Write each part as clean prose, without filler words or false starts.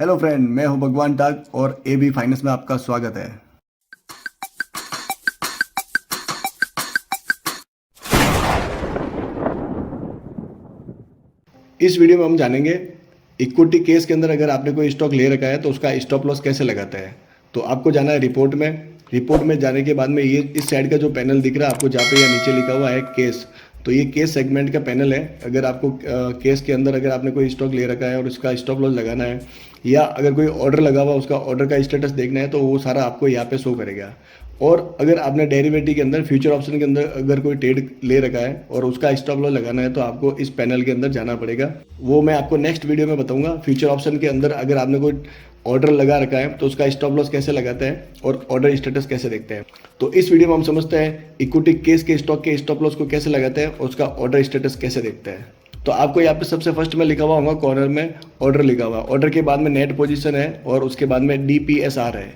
Hello friend, मैं हूं भगवान टाक और एबी फाइनेंस में आपका स्वागत है। इस वीडियो में हम जानेंगे इक्विटी केस के अंदर अगर आपने कोई स्टॉक ले रखा है तो उसका स्टॉप लॉस कैसे लगाता है। तो आपको जाना है रिपोर्ट में जाने के बाद में ये इस साइड का जो पैनल दिख रहा है आपको, जहाँ पे या नीचे लिखा हुआ है केस, तो ये केस सेगमेंट का पैनल है। अगर आपको केस के अंदर अगर आपने कोई स्टॉक ले रखा है और उसका स्टॉप लॉस लगाना है या अगर कोई ऑर्डर लगा हुआ उसका ऑर्डर का स्टेटस देखना है तो वो सारा आपको यहाँ पे शो करेगा। और अगर आपने डेरिवेटिव के अंदर फ्यूचर ऑप्शन के अंदर अगर कोई ट्रेड ले रखा है और उसका स्टॉप लॉस लगाना है तो आपको इस पैनल के अंदर जाना पड़ेगा। वो मैं आपको नेक्स्ट वीडियो में बताऊंगा। फ्यूचर ऑप्शन के अंदर अगर आपने कोई ऑर्डर लगा रखा है तो उसका स्टॉप लॉस कैसे लगाते हैं और ऑर्डर स्टेटस कैसे देखते हैं। तो इस वीडियो में हम समझते हैं इक्विटी केस के स्टॉक के स्टॉप लॉस को कैसे लगाते हैं और उसका ऑर्डर स्टेटस कैसे देखते हैं। तो आपको यहाँ पे सबसे फर्स्ट में लिखा हुआ होगा कॉर्नर में ऑर्डर लिखा हुआ, ऑर्डर के बाद में नेट पोजीशन है और उसके बाद में DPSR है।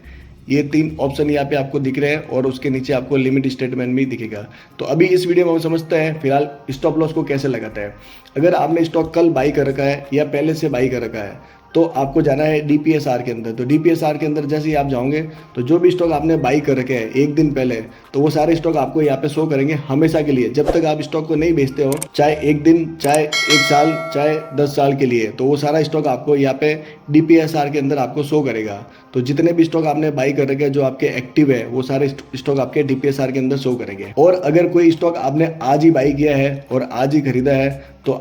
ये तीन ऑप्शन यहाँ पे आपको दिख रहे हैं और उसके नीचे आपको लिमिट स्टेटमेंट भी दिखेगा। तो अभी इस वीडियो में हम समझते हैं फिलहाल स्टॉप लॉस को कैसे लगाता है। अगर आपने स्टॉक कल बाई कर रखा है या पहले से बाई कर रखा है तो आपको जाना है DPSR के अंदर। तो DPSR के अंदर जैसे ही आप जाओगे तो जो भी स्टॉक आपने बाई कर रखे हैं एक दिन पहले, तो वो सारे स्टॉक आपको यहाँ पे शो करेंगे हमेशा के लिए। जब तक आप स्टॉक को नहीं बेचते हो, चाहे एक दिन, चाहे एक साल, चाहे 10 साल के लिए, तो वो सारा स्टॉक आपको यहाँ पे DPSR के अंदर आपको शो करेगा। तो जितने भी स्टॉक आपने बाई कर रखे हैं जो आपके एक्टिव है वो सारे स्टॉक आपके DPSR के अंदर शो करेंगे। और अगर कोई स्टॉक आपने आज ही बाई किया है और आज ही खरीदा है तो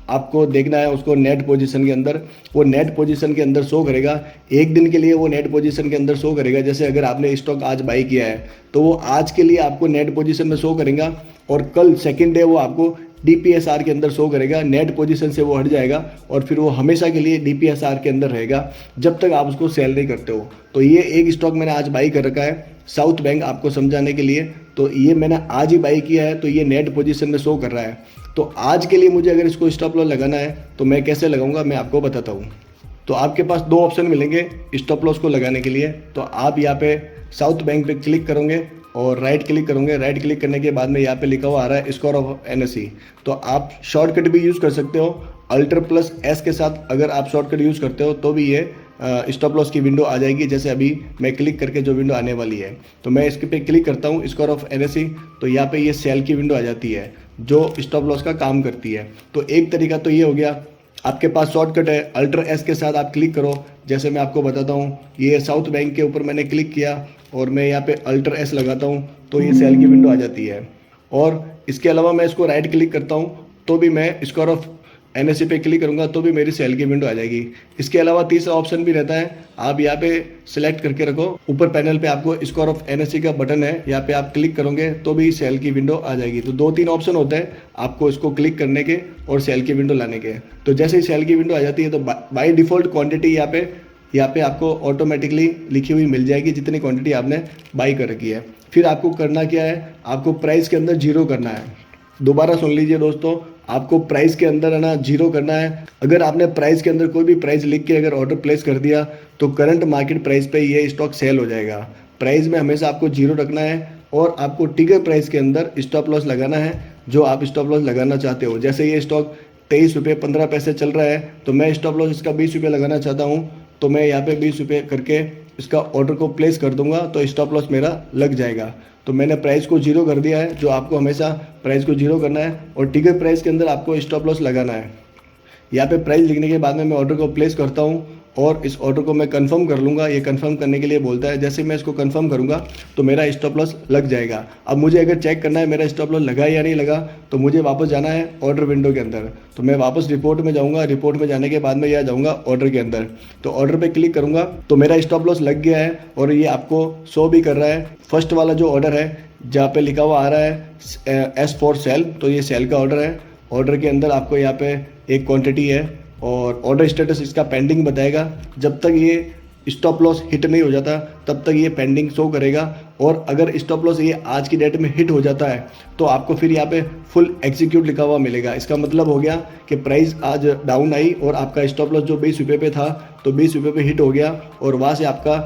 आपको देखना है उसको नेट पोजीशन के अंदर, वो नेट पोजीशन के अंदर शो करेगा। एक दिन के लिए वो नेट पोजीशन के अंदर शो करेगा। जैसे अगर आपने स्टॉक आज बाई किया है तो वो आज के लिए आपको नेट पोजीशन में शो करेगा और कल सेकंड डे वो आपको DPSR के अंदर शो करेगा। नेट पोजीशन से वो हट जाएगा और फिर वो हमेशा के लिए DPSR के अंदर रहेगा जब तक आप उसको सेल नहीं करते हो। तो ये एक स्टॉक मैंने आज बाई कर रखा है साउथ बैंक, आपको समझाने के लिए। तो ये मैंने आज ही बाई किया है तो ये नेट पोजीशन में शो कर रहा है। तो आज के लिए मुझे अगर इसको स्टॉप लॉस लगाना है तो मैं कैसे लगाऊंगा मैं आपको बताता हूँ। तो आपके पास दो ऑप्शन मिलेंगे स्टॉप लॉस को लगाने के लिए। तो आप यहाँ पे साउथ बैंक पे क्लिक करोगे और राइट क्लिक करोगे। राइट क्लिक करने के बाद में यहाँ पे लिखा हुआ आ रहा है स्कोर ऑफ NSE। तो आप शॉर्टकट भी यूज़ कर सकते हो, Alt+S के साथ अगर आप शॉर्टकट यूज़ करते हो तो भी ये स्टॉप लॉस की विंडो आ जाएगी। जैसे अभी मैं क्लिक करके जो विंडो आने वाली है तो मैं इसके पे क्लिक करता हूँ स्कोर ऑफ NSE, तो यहाँ पे ये सेल की विंडो आ जाती है जो स्टॉप लॉस का काम करती है। तो एक तरीका तो ये हो गया, आपके पास शॉर्टकट है Alt+S के साथ आप क्लिक करो। जैसे मैं आपको बताता हूँ, ये साउथ बैंक के ऊपर मैंने क्लिक किया और मैं यहाँ पे Alt+S लगाता हूँ तो ये सेल की विंडो आ जाती है। और इसके अलावा मैं इसको राइट क्लिक करता हूँ तो भी मैं स्कोर ऑफ NSE पे क्लिक करूंगा तो भी मेरी सेल की विंडो आ जाएगी। इसके अलावा तीसरा ऑप्शन भी रहता है, आप यहाँ पे सिलेक्ट करके रखो, ऊपर पैनल पे आपको स्कोर ऑफ NSE का बटन है, यहाँ पे आप क्लिक करोगे तो भी सेल की विंडो आ जाएगी। तो 2-3 ऑप्शन होते हैं आपको इसको क्लिक करने के और सेल की विंडो लाने के। तो जैसे ही सेल की विंडो आ जाती है तो बाई डिफॉल्ट क्वान्टिटी यहाँ पे आपको ऑटोमेटिकली लिखी हुई मिल जाएगी जितनी क्वांटिटी आपने बाई कर रखी है। फिर आपको करना क्या है, आपको प्राइस के अंदर जीरो करना है। दोबारा सुन लीजिए दोस्तों, आपको प्राइस के अंदर है ना जीरो करना है। अगर आपने प्राइस के अंदर कोई भी प्राइस लिख के अगर ऑर्डर प्लेस कर दिया तो करंट मार्केट प्राइस पे ये स्टॉक सेल हो जाएगा। प्राइस में हमेशा आपको जीरो रखना है और आपको टिकर प्राइस के अंदर स्टॉप लॉस लगाना है जो आप स्टॉप लॉस लगाना चाहते हो। जैसे ये स्टॉक 23 रुपये 15 पैसे चल रहा है तो मैं स्टॉप लॉस इसका 20 रुपये लगाना चाहता हूँ, तो मैं यहाँ पे 20 रुपये करके इसका ऑर्डर को प्लेस कर दूंगा तो स्टॉप लॉस मेरा लग जाएगा। तो मैंने प्राइस को जीरो कर दिया है, जो आपको हमेशा प्राइस को जीरो करना है और टिकर प्राइस के अंदर आपको स्टॉप लॉस लगाना है। यहाँ पे प्राइस लिखने के बाद में मैं ऑर्डर को प्लेस करता हूँ और इस ऑर्डर को मैं कंफर्म कर लूँगा। ये कंफर्म करने के लिए बोलता है, जैसे मैं इसको कंफर्म करूँगा तो मेरा स्टॉप लॉस लग जाएगा। अब मुझे अगर चेक करना है मेरा स्टॉप लॉस लगा या नहीं लगा तो मुझे वापस जाना है ऑर्डर विंडो के अंदर। तो मैं वापस रिपोर्ट में जाऊँगा, रिपोर्ट में जाने के बाद में यहाँ जाऊँगा ऑर्डर के अंदर, तो ऑर्डर पर क्लिक करूँगा तो मेरा स्टॉप लॉस लग गया है और ये आपको शो भी कर रहा है। फर्स्ट वाला जो ऑर्डर है जहाँ पे लिखा हुआ आ रहा है S फॉर सेल, तो ये सेल का ऑर्डर है। ऑर्डर के अंदर आपको यहाँ पे एक क्वांटिटी है और ऑर्डर स्टेटस इसका पेंडिंग बताएगा। जब तक ये स्टॉप लॉस हिट नहीं हो जाता तब तक ये पेंडिंग शो करेगा और अगर स्टॉप लॉस ये आज की डेट में हिट हो जाता है तो आपको फिर यहाँ पे फुल एग्जीक्यूट लिखा हुआ मिलेगा। इसका मतलब हो गया कि प्राइस आज डाउन आई और आपका स्टॉप लॉस जो 20 रुपये पे था तो 20 रुपये पे हिट हो गया और वहाँ से आपका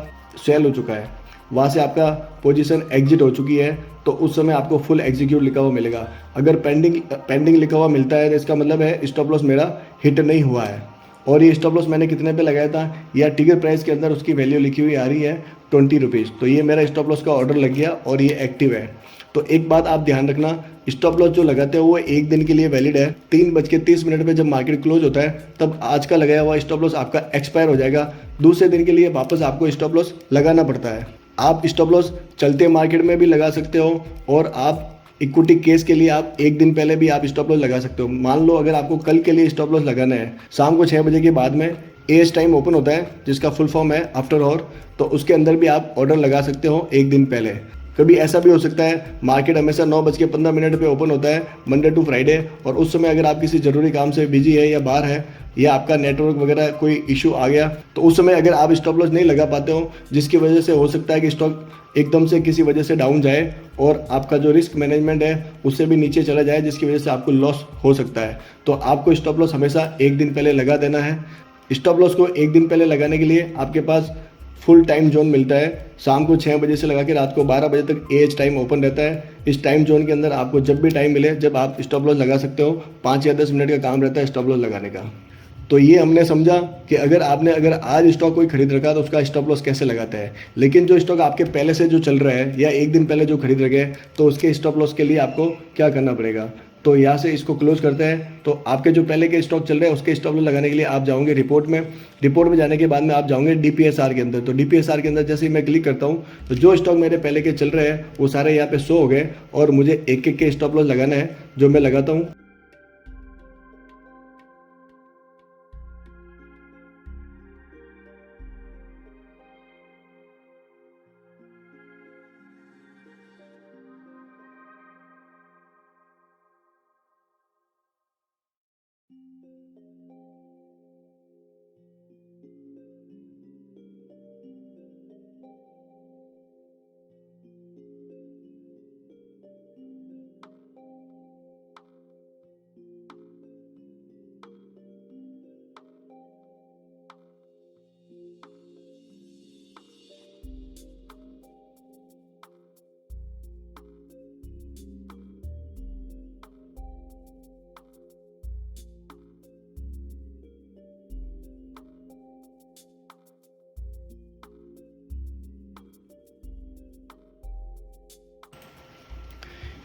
सेल हो चुका है, वहाँ से आपका पोजीशन एग्जिट हो चुकी है, तो उस समय आपको फुल एग्जीक्यूट लिखा हुआ मिलेगा। अगर पेंडिंग लिखा हुआ मिलता है तो इसका मतलब है स्टॉप लॉस मेरा हिट नहीं हुआ है। और ये स्टॉप लॉस मैंने कितने पे लगाया था, या टिगर प्राइस के अंदर उसकी वैल्यू लिखी हुई आ रही है 20 रुपीज़। तो ये मेरा स्टॉप लॉस का ऑर्डर लग गया और ये एक्टिव है। तो एक बात आप ध्यान रखना, स्टॉप लॉस जो लगाते हो वो एक दिन के लिए वैलिड है। 3:30 पे जब मार्केट क्लोज होता है तब आज का लगाया हुआ स्टॉप लॉस आपका एक्सपायर हो जाएगा। दूसरे दिन के लिए वापस आपको स्टॉप लॉस लगाना पड़ता है। आप स्टॉप लॉस चलते मार्केट में भी लगा सकते हो, और आप इक्विटी केस के लिए आप एक दिन पहले भी आप स्टॉप लॉस लगा सकते हो। मान लो अगर आपको कल के लिए स्टॉप लॉस लगाना है, शाम को 6 बजे के बाद में एज टाइम ओपन होता है जिसका फुल फॉर्म है आफ्टर ऑवर, तो उसके अंदर भी आप ऑर्डर लगा सकते हो एक दिन पहले। कभी ऐसा भी हो सकता है मार्केट हमेशा 9:15 पे ओपन होता है मंडे टू फ्राइडे, और उस समय अगर आप किसी ज़रूरी काम से बिजी है या बाहर है या आपका नेटवर्क वगैरह कोई इशू आ गया, तो उस समय अगर आप स्टॉप लॉस नहीं लगा पाते हो, जिसकी वजह से हो सकता है कि स्टॉक एकदम से किसी वजह से डाउन जाए और आपका जो रिस्क मैनेजमेंट है उससे भी नीचे चला जाए, जिसकी वजह से आपको लॉस हो सकता है। तो आपको स्टॉप लॉस हमेशा एक दिन पहले लगा देना है। स्टॉप लॉस को एक दिन पहले लगाने के लिए आपके पास फुल टाइम जोन मिलता है। शाम को 6 बजे से लगा के रात को 12 बजे तक एज टाइम ओपन रहता है। इस टाइम जोन के अंदर आपको जब भी टाइम मिले, जब आप स्टॉप लॉस लगा सकते हो। 5 या 10 मिनट का काम रहता है स्टॉप लॉस लगाने का। तो ये हमने समझा कि अगर आज स्टॉक कोई खरीद रखा है तो उसका स्टॉप लॉस कैसे लगाता है। लेकिन जो स्टॉक आपके पहले से जो चल रहा है या एक दिन पहले जो खरीद रखे हैं, तो उसके स्टॉप लॉस के लिए आपको क्या करना पड़ेगा। तो यहाँ से इसको क्लोज करते हैं। तो आपके जो पहले के स्टॉक चल रहे हैं उसके स्टॉप लॉस लगाने के लिए आप जाओगे रिपोर्ट में जाने के बाद में आप जाओगे डीपीएसआर के अंदर। तो डीपीएसआर के अंदर जैसे ही मैं क्लिक करता हूँ तो जो स्टॉक मेरे पहले के चल रहे हैं वो सारे यहाँ पे शो हो गए, और मुझे एक एक के स्टॉप लॉस लगाना है जो मैं लगाता हूँ।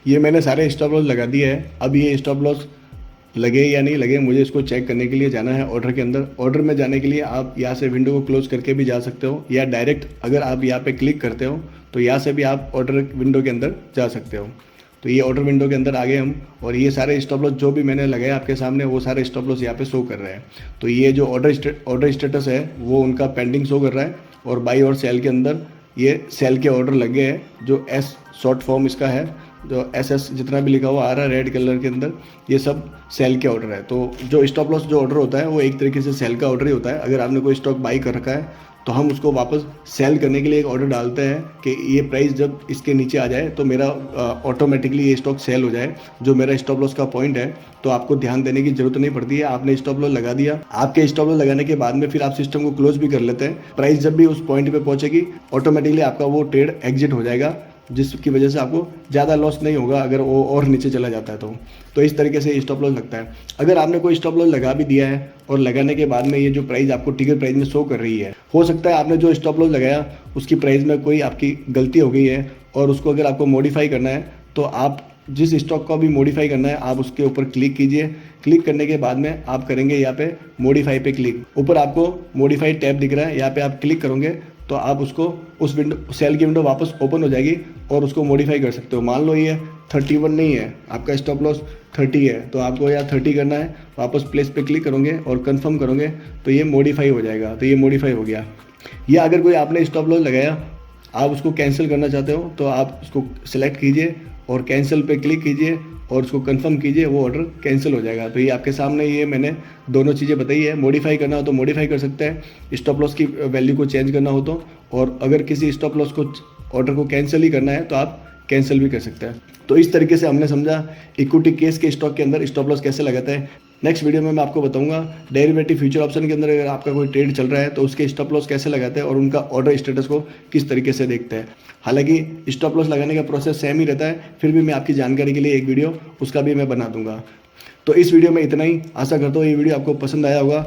ये मैंने सारे स्टॉप लॉस लगा दिए हैं। अब ये स्टॉप लॉस लगे या नहीं लगे मुझे इसको चेक करने के लिए जाना है ऑर्डर के अंदर। ऑर्डर में जाने के लिए आप यहाँ से विंडो को क्लोज करके भी जा सकते हो, या डायरेक्ट अगर आप यहाँ पे क्लिक करते हो तो यहाँ से भी आप ऑर्डर विंडो के अंदर जा सकते हो। तो ये ऑर्डर विंडो के अंदर आ गए हम, और ये सारे स्टॉप लॉस जो भी मैंने लगाया आपके सामने वो सारे स्टॉप लॉस यहाँ पे शो कर रहे हैं। तो ये जो ऑर्डर स्टेटस है वो उनका पेंडिंग शो कर रहा है, और बाई और सेल के अंदर ये सेल के ऑर्डर लगे हैं। जो एस शॉर्ट फॉर्म इसका है, जो एस जितना भी लिखा हुआ आ रहा है रेड कलर के अंदर, ये सब सेल के ऑर्डर है। तो जो स्टॉप लॉस जो ऑर्डर होता है वो एक तरीके से सेल का ऑर्डर ही होता है। अगर आपने कोई स्टॉक बाई कर रखा है तो हम उसको वापस सेल करने के लिए एक ऑर्डर डालते हैं कि ये प्राइस जब इसके नीचे आ जाए तो मेरा ऑटोमेटिकली ये स्टॉक सेल हो जाए, जो मेरा स्टॉप लॉस का पॉइंट है। तो आपको ध्यान देने की जरूरत नहीं पड़ती है, आपने स्टॉप लॉस लगा दिया। आपके स्टॉप लॉस लगाने के बाद में फिर आप सिस्टम को क्लोज भी कर लेते हैं। प्राइस जब भी उस पॉइंट पे पहुंचेगी ऑटोमेटिकली आपका वो ट्रेड एग्जिट हो जाएगा, जिसकी वजह से आपको ज़्यादा लॉस नहीं होगा अगर वो और नीचे चला जाता है तो इस तरीके से स्टॉप लॉस लगता है। अगर आपने कोई स्टॉप लॉस लगा भी दिया है और लगाने के बाद में ये जो प्राइस आपको टिकर प्राइस में शो कर रही है, हो सकता है आपने जो स्टॉप लॉस लगाया उसकी प्राइस में कोई आपकी गलती हो गई है, और उसको अगर आपको मॉडिफाई करना है तो आप जिस स्टॉक को भी मॉडिफाई करना है आप उसके ऊपर क्लिक कीजिए। क्लिक करने के बाद में आप करेंगे यहाँ पे मॉडिफाई पे क्लिक। ऊपर आपको मॉडिफाई टैब दिख रहा है, यहाँ पे आप क्लिक करोगे तो आप उसको उस विंडो सेल की विंडो वापस ओपन हो जाएगी और उसको मॉडिफाई कर सकते हो। मान लो ये 31 नहीं है, आपका स्टॉप लॉस 30 है, तो आपको यहाँ 30 करना है। वापस प्लेस पे क्लिक करोगे और कंफर्म करोगे तो ये मॉडिफाई हो जाएगा। तो ये मॉडिफाई हो गया। या अगर कोई आपने स्टॉप लॉस लगाया आप उसको कैंसिल करना चाहते हो तो आप उसको सिलेक्ट कीजिए और कैंसिल पे क्लिक कीजिए और उसको कंफर्म कीजिए, वो ऑर्डर कैंसिल हो जाएगा। तो ये आपके सामने ये मैंने दोनों चीज़ें बताई है। मॉडिफाई करना हो तो मॉडिफाई कर सकते हैं, स्टॉप लॉस की वैल्यू को चेंज करना हो तो, और अगर किसी स्टॉप लॉस को ऑर्डर को कैंसिल ही करना है तो आप कैंसिल भी कर सकते हैं। तो इस तरीके से हमने समझा इक्विटी केस के स्टॉक के अंदर स्टॉप लॉस कैसे लगाते हैं। नेक्स्ट वीडियो में मैं आपको बताऊंगा डेरिवेटिव फ्यूचर ऑप्शन के अंदर अगर आपका कोई ट्रेड चल रहा है तो उसके स्टॉप लॉस कैसे लगाते हैं और उनका ऑर्डर स्टेटस को किस तरीके से देखते हैं। हालांकि स्टॉप लॉस लगाने का प्रोसेस सेम ही रहता है, फिर भी मैं आपकी जानकारी के लिए एक वीडियो उसका भी मैं बना दूंगा। तो इस वीडियो में इतना ही। आशा करता हूँ ये वीडियो आपको पसंद आया होगा।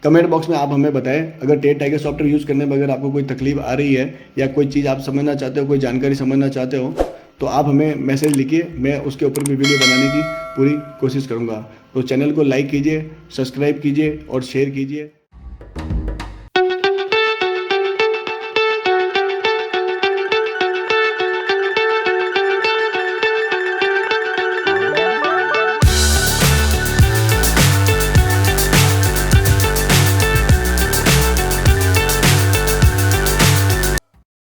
कमेंट बॉक्स में आप हमें बताएं, अगर टेट टाइगर सॉफ्टवेयर यूज़ करने में अगर आपको कोई तकलीफ आ रही है या कोई चीज़ आप समझना चाहते हो, कोई जानकारी समझना चाहते हो, तो आप हमें मैसेज लिखिए, मैं उसके ऊपर भी वीडियो बनाने की पूरी कोशिश करूँगा। तो चैनल को लाइक कीजिए, सब्सक्राइब कीजिए और शेयर कीजिए।